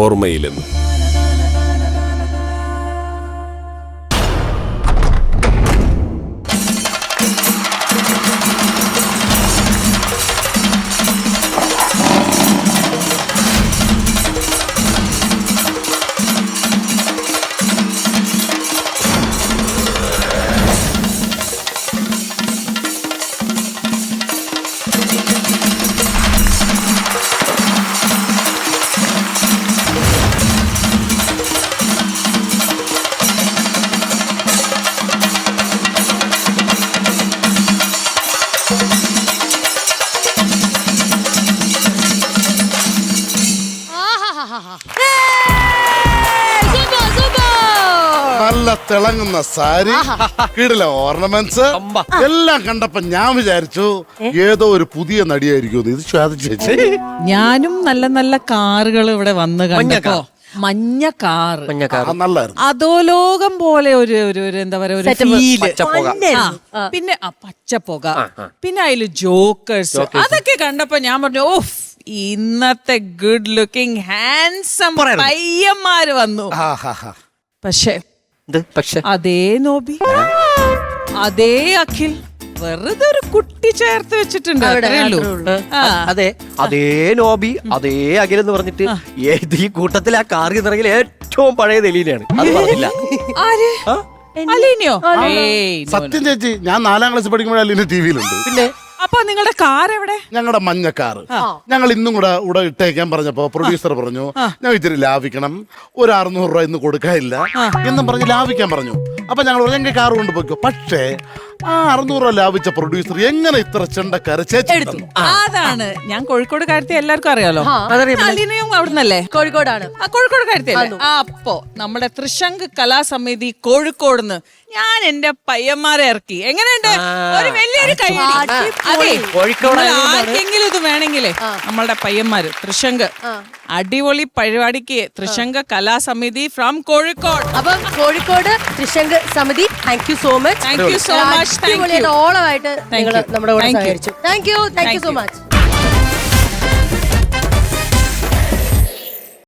ഓർമ്മയിലെന്ന്. നല്ല തിളങ്ങുന്ന സാരി, കിടില ഓർണമെന്റ്സ് എല്ലാം കണ്ടപ്പോ ഞാൻ വിചാരിച്ചു ഏതോ ഒരു പുതിയ നടിയായിരിക്കും ഇത്. ശ്വേത ചേച്ചി, ഞാനും നല്ല നല്ല കാറുകൾ ഇവിടെ വന്ന് കണ്ടപ്പോ മഞ്ഞ കാറ് നല്ലായിരുന്നു. അധോലോകം പോലെ ഒരു എന്താ പറയാ ഒരു ഫീല്. പിന്നെ പച്ചപ്പുക, പിന്നെ അതില് ജോക്കേഴ്സ്, അതൊക്കെ കണ്ടപ്പോ ഞാൻ പറഞ്ഞു ഓഫ്, ഇന്നത്തെ ഗുഡ് ലുക്കിംഗ് ഹാൻസം പയ്യന്മാര് വന്നു. പക്ഷെ അതേ നോബി, അതേ അഖിൽ വെറുതെ ഒരു കുട്ടി ചേർത്ത് വെച്ചിട്ടുണ്ട്. അതെ, അതേ നോബി അതേ അഖിൽ എന്ന് പറഞ്ഞിട്ട് ഏത് ഈ കൂട്ടത്തിൽ ആ കാർ ഇറങ്ങിയ ഏറ്റവും പഴയ തെലീനാണ്. അത് പറഞ്ഞില്ല. അലീനയോ? സത്യം ചേച്ചി, ഞാൻ 4ാം ക്ലാസ് പഠിക്കുമ്പോഴേ അലീന ടിവിയിലുണ്ട്. പിന്നെ അപ്പൊ നിങ്ങളുടെ കാർ എവിടെ? ഞങ്ങളുടെ മഞ്ഞ കാറ് ഞങ്ങൾ ഇന്നും കൂടെ ഇട്ടേക്കാൻ പറഞ്ഞപ്പോ പ്രൊഡ്യൂസർ പറഞ്ഞു ഞാൻ ഇത്തിരി ലാഭിക്കണം, ഒരു 600 രൂപ ഇന്ന് കൊടുക്കാനില്ല എന്നും പറഞ്ഞ് ലാഭിക്കാൻ പറഞ്ഞു. അപ്പൊ ഞങ്ങൾ ഞങ്ങൾക്ക് കാറ് കൊണ്ടുപോയിക്കോ. പക്ഷേ ആ 600 രൂപ ലാഭിച്ച പ്രൊഡ്യൂസർ എങ്ങനെ ഇത്ര ചെണ്ടക്കാരെ ചേച്ചി എടുത്തു? അതാണ് ഞാൻ കോഴിക്കോട് കാര്യത്തെ എല്ലാവർക്കും അറിയാലോ. അലീനയും അവിടുന്നല്ലേ? കോഴിക്കോടാണ്. കോഴിക്കോട് കാര്യത്തെ. അപ്പോ നമ്മുടെ തൃശങ്ക് കലാസമിതി കോഴിക്കോടുന്ന് ഞാൻ എന്റെ പയ്യന്മാരെ ഇറക്കി. എങ്ങനെയുണ്ട്? ഒരു വലിയൊരു കൈയടി. അതെ, ആർക്കെങ്കിലും ഇത് വേണമെങ്കിലേ നമ്മളുടെ പയ്യന്മാര് തൃശങ്ക് അടിപൊളി പരിപാടിക്ക് തൃശങ്ക് കലാസമിതി ഫ്രം കോഴിക്കോട്. അപ്പം കോഴിക്കോട് തൃശങ്ക് സമിതി, thank you so much. Thank you so much. ഓളമായിട്ട് നിങ്ങൾ നമ്മുടെ കൂടെ സഹകരിച്ചു. Thank you so much.